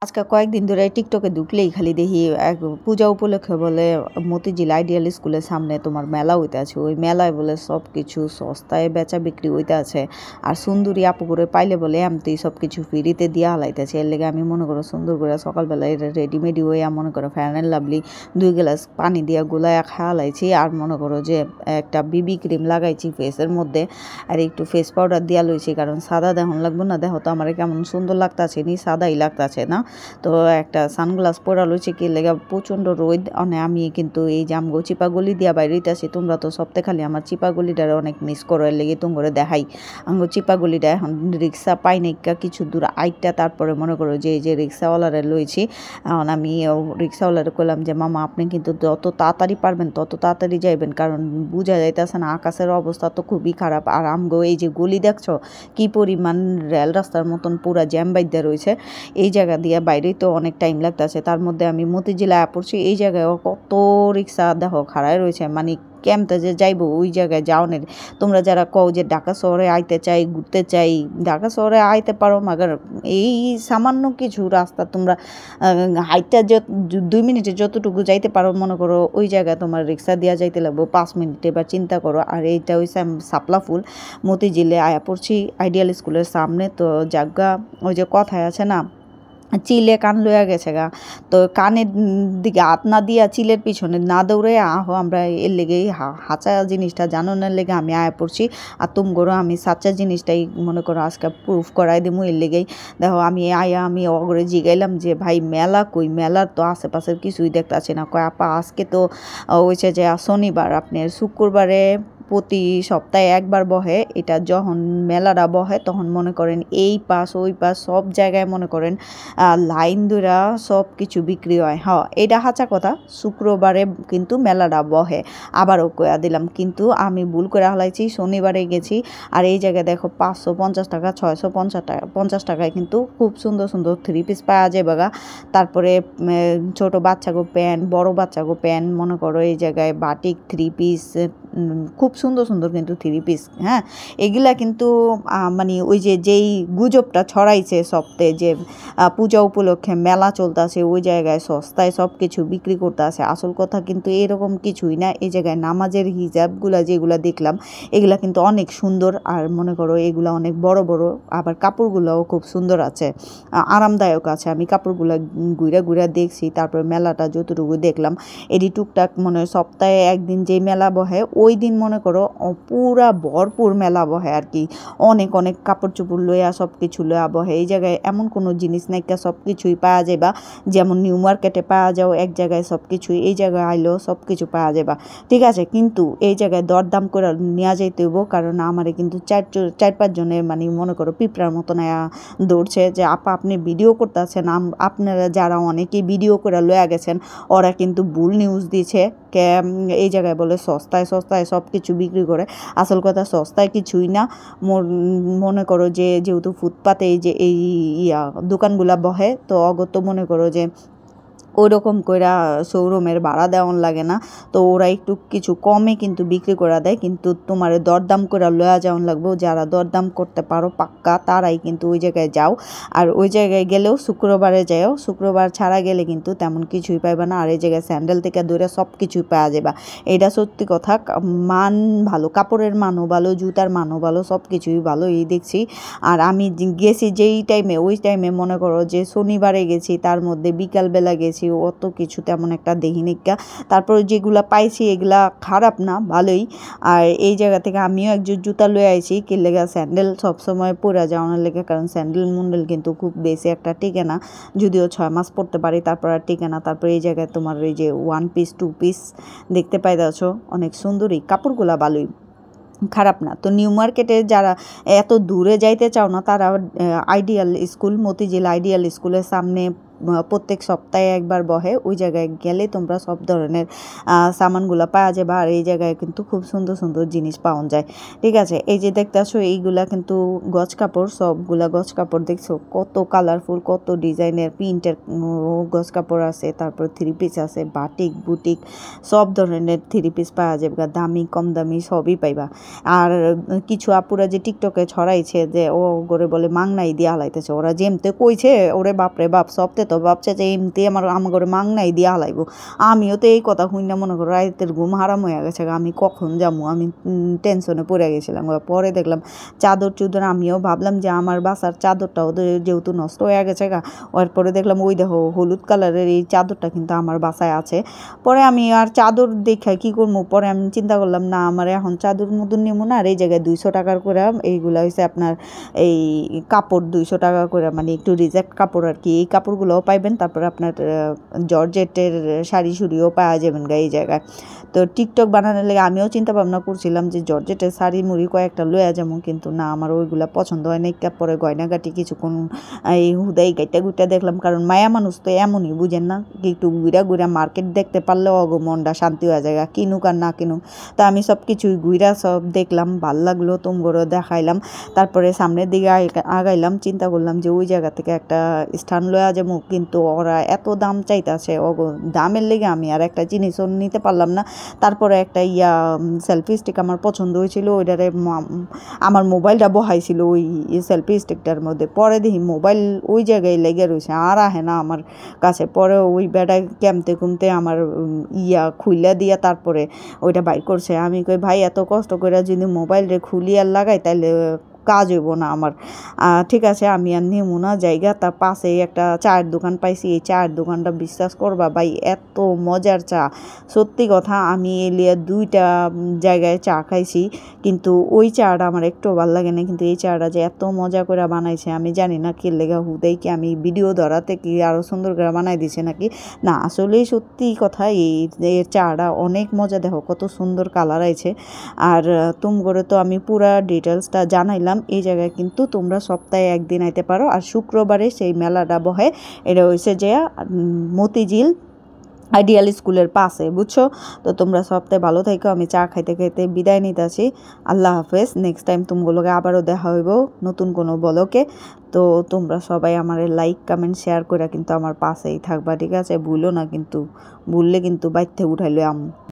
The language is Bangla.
আজকে কয়েকদিন ধরে টিকটকে ঢুকলেই খালি দেখি এক পূজা উপলক্ষে বলে মতিঝিল আইডিয়াল স্কুলের সামনে তোমার মেলা হইতে আছে। ওই মেলায় বলে সব কিছু সস্তায় বেচা বিক্রি হইতে আছে। আর সুন্দরী আপু করে পাইলে বলে এমতেই সব কিছু ফ্রিতে দিয়া হালাইতেছে। এর লেগে আমি মনে করো সুন্দর করে সকালবেলায় রেডিমেডি হইয়া মনে করো ফ্যান অ্যান্ড লাভলি 2 গ্লাস পানি দিয়া গুলাইয়া খাওয়ালাইছি। আর মনে করো যে একটা বিবি ক্রিম লাগাইছি ফেসের মধ্যে, আর একটু ফেস পাউডার দিয়া লইছি, কারণ সাদা দেখন লাগবো না। দেখো তো আমার কেমন সুন্দর লাগতাছে, নি সাদাই লাগতাছে না। তো একটা সানগ্লাস পরা লইছে কি লেগে প্রচণ্ড রোদ আমি কিন্তু এই যে আমগো চিপাগুলি দিয়া বাইরেইতেছি। তোমরা তো সপ্তাহে খালি আমার চিপাগুলিটারে অনেক মিস করো, এর লেগে তোমরা দেখাই আমগো চিপাগুলিটা এখন রিক্সা পাই নাইকা কিছু দূর আইটা, তারপরে মনে করো যে এই যে রিক্সাওয়ালারে লইছি। এখন আমি রিক্সাওয়ালারে কইলাম যে মামা আপনি কিন্তু যত তাড়াতাড়ি পারবেন তত তাড়াতাড়ি যাইবেন, কারণ বুঝা যাইতেছে না, আকাশের অবস্থা তো খুবই খারাপ। আর আমগো এই যে গলি দেখছো কি পরিমাণ রেল রাস্তার মতন পুরা জ্যাম বাইদ্যা রয়েছে। এই জায়গা দিয়ে বাইরেই তো অনেক টাইম লাগতেছে, তার মধ্যে আমি মতিঝিলে পড়ছি। এই জায়গায়ও কত রিক্সা দেখো খাড়ায় রয়েছে, মানে কেমতে যে যাইবো ওই জায়গায় যাওনের। তোমরা যারা কও যে ঢাকা শহরে আইতে চাই, ঘুরতে চাই, ঢাকা শহরে আইতে পারো, মাগার এই সামান্য কিছু রাস্তা তোমরা হাইটটা যে 2 মিনিটে যতটুকু যাইতে পারো, মনে করো ওই জায়গায় তোমার রিক্সা দেওয়া যাইতে লাগবো 5 মিনিটে। এবার চিন্তা করো। আর এইটা হইছে শাপলা ফুল মতিঝিলে পড়ছি আইডিয়াল স্কুলের সামনে। তো জাগা ওই যে কথায় আছে না, চিলে কান লইয়া গেছে গা, তো কানের দিকে হাত না দিয়া চিলের পিছনে না দৌড়ে আহো। আমরা এর লেগেই হাঁচা জিনিসটা জানানোর লেগে আমি পড়ছি। আর তুমগরও আমি সাচ্চা জিনিসটাই মনে করো আজকে প্রুফ করাই দেবো। এর লেগেই দেখো আমি অগরে জিগাইলাম যে ভাই মেলা কই, মেলার তো আশেপাশের কিছুই দেখতেছি না। কয় আপা আজকে তো হয়েছে যে শনিবার, আপনার শুক্রবারে প্রতি সপ্তাহে একবার বহে। এটা যখন মেলাটা বহে তখন মনে করেন এই পাশ ওই পাশ সব জায়গায় মনে করেন লাইন ধরা সব কিছু বিক্রি হয়। এটা হাঁচা কথা, শুক্রবারে কিন্তু মেলাটা বহে। আবারও কয়া দিলাম, কিন্তু আমি ভুল করে হালাইছি, শনিবারে গেছি। আর এই জায়গায় দেখো 550 টাকা 650 টাকায় কিন্তু খুব সুন্দর সুন্দর 3 পিস পাওয়া যায় বাগা। তারপরে ছোট বাচ্চাগো প্যান্ট, বড় বাচ্চাগো প্যান্ট, মনে করো এই জায়গায় বাটিক 3 পিস, খুব সুন্দর সুন্দর কিন্তু 3 পিস। হ্যাঁ, এগুলা কিন্তু মানে ওই যেই গুজবটা ছড়াইছে সপ্তাহে যে পূজা উপলক্ষে মেলা চলতেছে, ওই জায়গায় সস্তায় সব কিছু বিক্রি করতে আসে, আসল কথা কিন্তু এরকম কিছুই না। এই জায়গায় নামাজের হিজাবগুলা যেগুলা দেখলাম এগুলা কিন্তু অনেক সুন্দর। আর মনে করো এগুলা অনেক বড় বড়, আবার কাপড়গুলোও খুব সুন্দর আছে, আরামদায়ক আছে। আমি কাপড়গুলা ঘুরা ঘুরা দেখছি। তারপর মেলাটা যতটুকু দেখলাম এটি টুকটাক মনে হয় সপ্তাহে একদিন যে মেলা বহে ওই দিন মনে করো পুরা ভরপুর মেলা বহে আর কি। অনেক অনেক কাপড় চোপড় লইয়া সব কিছু লইয়া বহে। এই জায়গায় এমন কোনো জিনিস নাইকা সব কিছুই পাওয়া যাবা, যেমন নিউ মার্কেটে পাওয়া যাও এক জায়গায় সব কিছুই, এই জায়গায় আইলেও সব কিছু পাওয়া যাবা, ঠিক আছে। কিন্তু এই জায়গায় দরদাম করে নেওয়া যাইতে হইব, কারণ আমারে কিন্তু 4-5 জনে মানে মনে করো পিঁপড়ার মতন দৌড়ছে যে আপা আপনি ভিডিও করতেছেন। আপনারা যারা অনেকেই ভিডিও করে লইয়া গেছেন ওরা কিন্তু ভুল নিউজ দিছে। এই জায়গায় বলে সস্তায় সস্তায় সব কিছু বিক্রি করে, আসল কথা সস্তায় কিছুই না। মনে করো যে যেহেতু ফুটপাতে এই যে এই দোকানগুলা বহে, তো অগত মনে করো যে ওই রকম কইরা শোরুমের ভাড়া দেওয়ান লাগে না, তো ওরা একটু কিছু কমে কিন্তু বিক্রি করে দেয়। কিন্তু তোমার দরদাম করে লয়া যাওয়ান লাগবে। যারা দরদাম করতে পারো পাক্কা তারাই কিন্তু ওই জায়গায় যাও। আর ওই জায়গায় গেলেও শুক্রবারে যাও, শুক্রবার ছাড়া গেলে কিন্তু তেমন কিছুই পাইবা না। আর এই জায়গায় স্যান্ডেল থেকে ধরে সব কিছুই পাওয়া যাবে, এটা সত্যি কথা। মান ভালো, কাপড়ের মানও ভালো, জুতার মানও ভালো, সব কিছুই ভালো এই দেখছি। আর আমি গেছি যেই টাইমে, ওই টাইমে মনে করো যে শনিবারে গেছি, তার মধ্যে বিকালবেলা গেছি, অত কিছু তেমন একটা দেখিনিকা। তারপর যেগুলা পাইছি এগুলা খারাপ না, ভালোই। আর এই জায়গা থেকে আমিও একজন জুতা লয়ে আইছি কি লেগা, স্যান্ডেল সবসময় পরে যাওয়ানোর লেগে, কারণ স্যান্ডেল মুন্ডেল কিন্তু খুব বেশি একটা টিকে না, যদিও 6 মাস পরতে পারি তারপর আর টিকে না। তারপর এই জায়গায় তোমার এই যে 1 পিস 2 পিস দেখতে পাইতেছ, অনেক সুন্দরই কাপড়গুলা, ভালোই, খারাপ না। তো নিউ মার্কেটে যারা এত দূরে যাইতে চাও না তারা আইডিয়াল স্কুল, মতিঝিল আইডিয়াল স্কুলের সামনে প্রত্যেক সপ্তাহে একবার বহে, ওই জায়গায় গেলে তোমরা সব ধরনের সামানগুলো পাওয়া যাবে। আর এই জায়গায় কিন্তু খুব সুন্দর সুন্দর জিনিস পাওয়া যায়, ঠিক আছে। এই যে দেখতেছো এইগুলা কিন্তু গজ কাপড়, সবগুলা গজ কাপড় দেখছো, কত কালারফুল, কত ডিজাইনের প্রিন্টের গজ কাপড় আছে। তারপর 3 পিস আছে, বাটিক বুটিক সব ধরনের 3 পিস পাওয়া যাবে, দামি কম দামি সবই পাইবা। আর কিছু আপুরা যে টিকটকে ছড়াইছে যে ও করে বলে মাংনাই দিয়া হালাইতেছে, ওরা যেমতে কইছে ওরে বাপরে বাপ, সবতে তো ভাবছে যে এমনি আমার ঘরে মাংনাই দিয়া হালাইব। আমিও তো এই কথা শুনে মনে করো রাতের ঘুম হারাম হয়ে গেছে, আমি কখন যাবো, আমি টেনশনে পড়ে গেছিলাম। পরে দেখলাম চাদর চুদর, আমিও ভাবলাম যে আমার বাসার চাদরটাও যেহেতু নষ্ট হয়ে গেছে পরে দেখলাম ওই দেখো হলুদ কালারের এই চাদরটা কিন্তু আমার বাসায় আছে। পরে আমি আর চাদর দেখে কি করবো, পরে আমি চিন্তা করলাম না আমার এখন চাদর মদুর নিবো না, আর এই জায়গায় 200 টাকার করে এইগুলো হয়েছে আপনার এই কাপড় 200 টাকা করে, মানে একটু রিজেক্ট কাপড় আর কি, এই কাপড়গুলোও পাইবেন। তারপরে আপনার জর্জেটের শাড়ি শুড়িও পাওয়া যাবেন এই জায়গায়। তো টিকটক বানানোর লেগে আমিও চিন্তা ভাবনা করছিলাম যে জর্জেটের শাড়ি মুড়ি কয়েকটা লয়া যেমন, কিন্তু না আমার ওইগুলা পছন্দ হয় না। পরে গয়নাগাটি কিছুক্ষণ এই হুদাই গাইটা গুইটা দেখলাম, কারণ মায়া মানুষ তো এমনই বুঝেন না, একটু ঘুরা ঘুরা মার্কেট দেখতে পারলেও মনটা শান্তি হয়ে যায়, কিনুক আর না কিনুক। তা আমি সব কিছুই ঘুরা সব দেখলাম, ভাল লাগলো, তোমগরও দেখাইলাম। তারপরে সামনের দিকে আগাইলাম, চিন্তা করলাম যে ওই জায়গা থেকে একটা স্থান লয়া যাবো, কিন্তু ওরা এত দাম চাইতেছে, দামের লেগে আমি আর একটা জিনিসও নিতে পারলাম না। তারপরে একটা সেলফি স্টিক আমার পছন্দ হয়েছিল, ওইটারে আমার মোবাইলটা বহাইছিল ওই সেলফি স্টিকটার মধ্যে। পরে দেখি মোবাইল ওই জায়গায় লেগে রয়েছে, আর আহে না আমার কাছে। পরে ওই বেটা কেমতে কুমতে আমার খুইলা দিয়া তারপরে ওইটা বাইর করছে। আমি কই ভাই এত কষ্ট করে যদি মোবাইল খুলি আর লাগাই তাহলে কাজ হইব না আমার। ঠিক আছে আমি আর নেবো না জায়গা। তার পাশেই একটা চায়ের দোকান পাইছি, এই চায়ের দোকানটা বিশ্বাস করবা ভাই এত মজার চা, সত্যি কথা। আমি এলিয়া 2টা জায়গায় চা খাইছি, কিন্তু ওই চাটা আমার একটু ভালো লাগে না, কিন্তু এই চাটা যে এত মজা করে বানাইছে আমি জানি না কি লেগা, হুদেই কি আমি ভিডিও ধরাতে কি আরও সুন্দর করে বানাই দিছে নাকি, না আসলেই সত্যি কথা এর চাটা অনেক মজা। দেখো কত সুন্দর কালার আছে। আর তুমগরে তো আমি পুরা ডিটেলসটা জানাইলাম। এই জায়গায় কিন্তু তোমরা সপ্তাহে একদিন আইতে পারো, আর শুক্রবারে সেই মেলাটা বহে। এটা হয়েছে যে মতিঝিল আইডিয়াল স্কুলের পাশে, বুঝছো। তো তোমরা সপ্তাহে ভালো থাকো, আমি চা খাইতে খাইতে বিদায় নিতেছি। আল্লাহ হাফেজ। নেক্সট টাইম তোমগুলোকে আবারও দেখা হইব নতুন কোনো ব্লগে। তো তোমরা সবাই আমার লাইক কমেন্ট শেয়ার করে কিন্তু আমার পাশেই থাকবা, ঠিক আছে? ভুলো না কিন্তু, ভুললে কিন্তু বাইতে উঠাইলো আম্মু।